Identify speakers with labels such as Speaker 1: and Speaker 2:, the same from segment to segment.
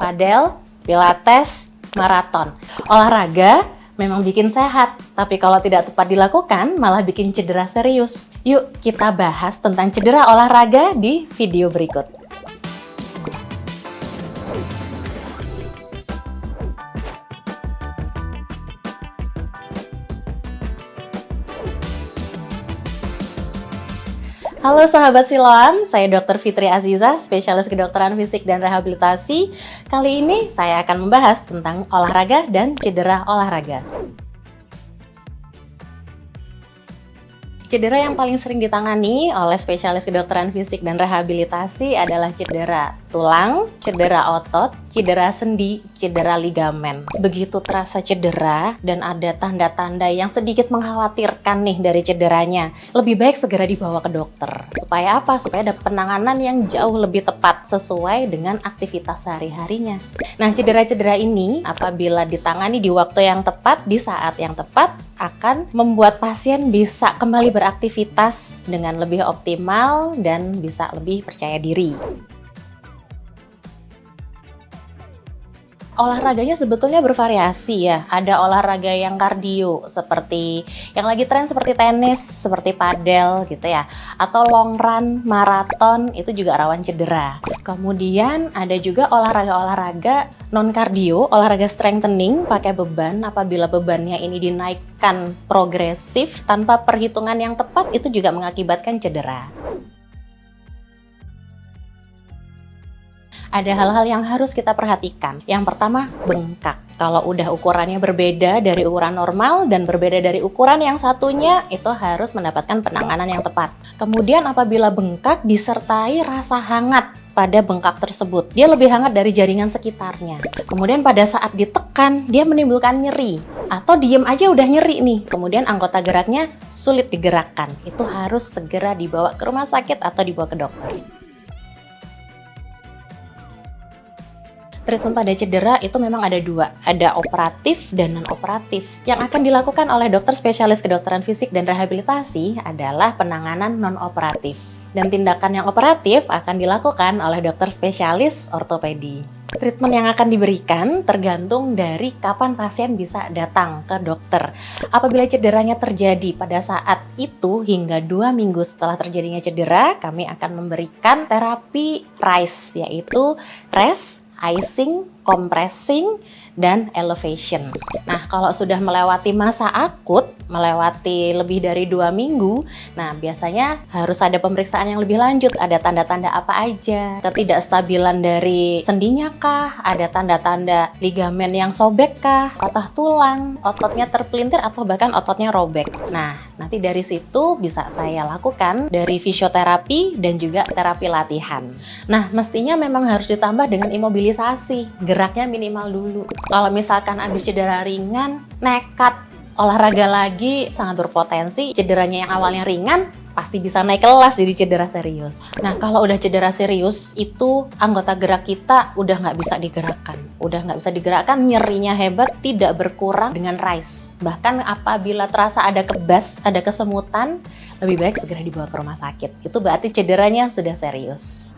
Speaker 1: padel, pilates, maraton. Olahraga memang bikin sehat, tapi kalau tidak tepat dilakukan malah bikin cedera serius. Yuk kita bahas tentang cedera olahraga di video berikut. Halo sahabat Siloam, saya Dr. Fitri Aziza, spesialis kedokteran fisik dan rehabilitasi. Kali ini saya akan membahas tentang olahraga dan cedera olahraga. Cedera yang paling sering ditangani oleh spesialis kedokteran fisik dan rehabilitasi adalah cedera tulang, cedera otot, cedera sendi, cedera ligamen. Begitu terasa cedera dan ada tanda-tanda yang sedikit mengkhawatirkan nih dari cederanya, lebih baik segera dibawa ke dokter. Supaya apa? Supaya ada penanganan yang jauh lebih tepat sesuai dengan aktivitas sehari-harinya. Nah, cedera-cedera ini apabila ditangani di waktu yang tepat, di saat yang tepat, akan membuat pasien bisa kembali beraktivitas dengan lebih optimal dan bisa lebih percaya diri. Olahraganya sebetulnya bervariasi ya. Ada olahraga yang kardio seperti yang lagi tren seperti tenis, seperti padel gitu ya. Atau long run, maraton itu juga rawan cedera. Kemudian ada juga olahraga-olahraga non kardio, olahraga strengthening pakai beban. Apabila bebannya ini dinaikkan progresif tanpa perhitungan yang tepat, itu juga mengakibatkan cedera. Ada hal-hal yang harus kita perhatikan. Yang pertama, bengkak. Kalau udah ukurannya berbeda dari ukuran normal dan berbeda dari ukuran yang satunya, itu harus mendapatkan penanganan yang tepat. Kemudian apabila bengkak disertai rasa hangat pada bengkak tersebut, dia lebih hangat dari jaringan sekitarnya. Kemudian pada saat ditekan, dia menimbulkan nyeri. Atau diem aja udah nyeri nih, kemudian anggota geraknya sulit digerakkan. Itu harus segera dibawa ke rumah sakit atau dibawa ke dokter. Treatment pada cedera itu memang ada dua, ada operatif dan non-operatif. Yang akan dilakukan oleh dokter spesialis kedokteran fisik dan rehabilitasi adalah penanganan non-operatif. Dan tindakan yang operatif akan dilakukan oleh dokter spesialis ortopedi. Treatment yang akan diberikan tergantung dari kapan pasien bisa datang ke dokter. Apabila cederanya terjadi pada saat itu hingga 2 minggu setelah terjadinya cedera, kami akan memberikan terapi RICE, yaitu rest, icing, compressing, dan elevation. Nah, kalau sudah melewati masa akut, melewati lebih dari 2 minggu, nah biasanya harus ada pemeriksaan yang lebih lanjut. Ada tanda-tanda apa aja? Ketidakstabilan dari sendinya kah? Ada tanda-tanda ligamen yang sobek kah? Patah tulang, ototnya terpelintir, atau bahkan ototnya robek. Nah, nanti dari situ bisa saya lakukan dari fisioterapi dan juga terapi latihan. Nah, mestinya memang harus ditambah dengan imobilisasi, geraknya minimal dulu. Kalau misalkan habis cedera ringan, nekat olahraga lagi, sangat berpotensi cederanya yang awalnya ringan pasti bisa naik kelas jadi cedera serius. Nah, kalau udah cedera serius, itu anggota gerak kita udah nggak bisa digerakkan. Udah nggak bisa digerakkan, nyerinya hebat, tidak berkurang dengan RICE. Bahkan apabila terasa ada kebas, ada kesemutan, lebih baik segera dibawa ke rumah sakit. Itu berarti cederanya sudah serius.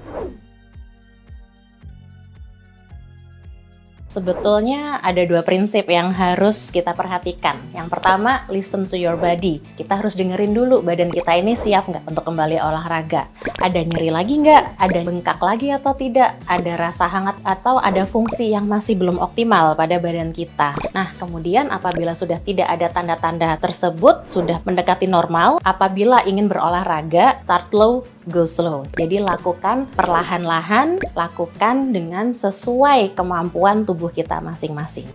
Speaker 1: Sebetulnya ada 2 prinsip yang harus kita perhatikan. Yang pertama, listen to your body. Kita harus dengerin dulu badan kita ini siap nggak untuk kembali olahraga. Ada nyeri lagi nggak? Ada bengkak lagi atau tidak? Ada rasa hangat atau ada fungsi yang masih belum optimal pada badan kita. Nah, kemudian apabila sudah tidak ada tanda-tanda tersebut, sudah mendekati normal, apabila ingin berolahraga, start low, go slow. Jadi lakukan perlahan-lahan, lakukan dengan sesuai kemampuan tubuh kita masing-masing.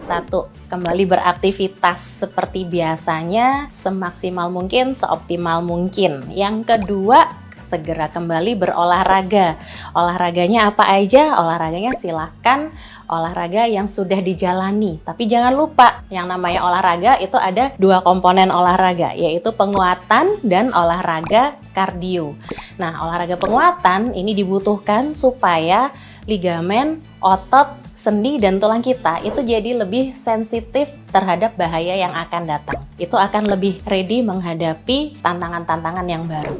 Speaker 1: 1. Kembali beraktivitas seperti biasanya, semaksimal mungkin, seoptimal mungkin. Yang kedua, segera kembali berolahraga. Olahraganya apa aja? Olahraganya silakan olahraga yang sudah dijalani. Tapi jangan lupa, yang namanya olahraga itu ada 2 komponen olahraga, yaitu penguatan dan olahraga kardio. Nah, olahraga penguatan ini dibutuhkan supaya ligamen, otot, sendi, dan tulang kita itu jadi lebih sensitif terhadap bahaya yang akan datang. Itu akan lebih ready menghadapi tantangan-tantangan yang baru.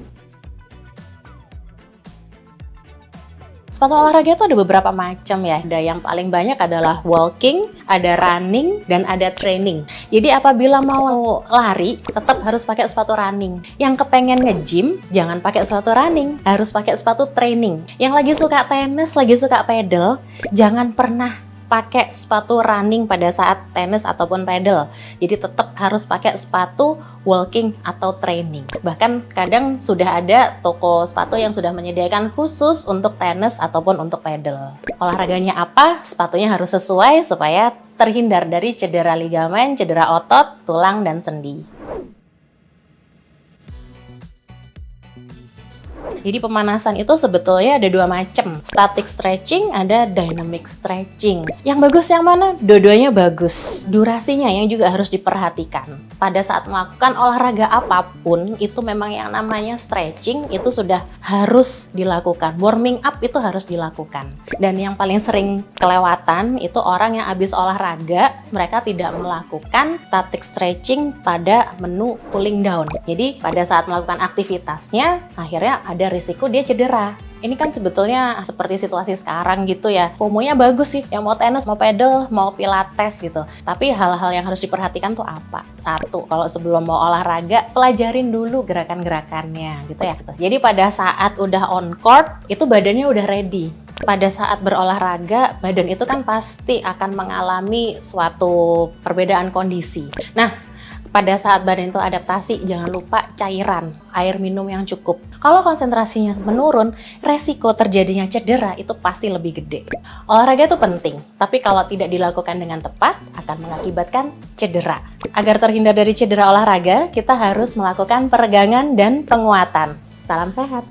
Speaker 1: Sepatu olahraga itu ada beberapa macam ya. Ada yang paling banyak adalah walking, ada running, dan ada training. Jadi apabila mau lari, tetap harus pakai sepatu running. Yang kepengen nge-gym, jangan pakai sepatu running, harus pakai sepatu training. Yang lagi suka tenis, lagi suka pedal, jangan pernah pakai sepatu running pada saat tenis ataupun pedal. Jadi tetap harus pakai sepatu walking atau training. Bahkan kadang sudah ada toko sepatu yang sudah menyediakan khusus untuk tenis ataupun untuk pedal. Olahraganya apa? Sepatunya harus sesuai supaya terhindar dari cedera ligamen, cedera otot, tulang, dan sendi. Jadi pemanasan itu sebetulnya ada dua macam. Static stretching, ada dynamic stretching. Yang bagus yang mana? Dua-duanya bagus. Durasinya yang juga harus diperhatikan. Pada saat melakukan olahraga apapun, itu memang yang namanya stretching itu sudah harus dilakukan. Warming up itu harus dilakukan. Dan yang paling sering kelewatan itu orang yang habis olahraga, mereka tidak melakukan static stretching pada menu cooling down. Jadi pada saat melakukan aktivitasnya, akhirnya ada risiko dia cedera. Ini kan sebetulnya seperti situasi sekarang gitu ya. FOMO-nya bagus sih, yang mau tenis, mau pedal, mau pilates gitu. Tapi hal-hal yang harus diperhatikan tuh apa? Satu, kalau sebelum mau olahraga, pelajarin dulu gerakan-gerakannya gitu ya. Jadi pada saat udah on court, itu badannya udah ready. Pada saat berolahraga, badan itu kan pasti akan mengalami suatu perbedaan kondisi. Nah, pada saat badan itu adaptasi, jangan lupa cairan, air minum yang cukup. Kalau konsentrasinya menurun, resiko terjadinya cedera itu pasti lebih gede. Olahraga itu penting, tapi kalau tidak dilakukan dengan tepat, akan mengakibatkan cedera. Agar terhindar dari cedera olahraga, kita harus melakukan peregangan dan penguatan. Salam sehat!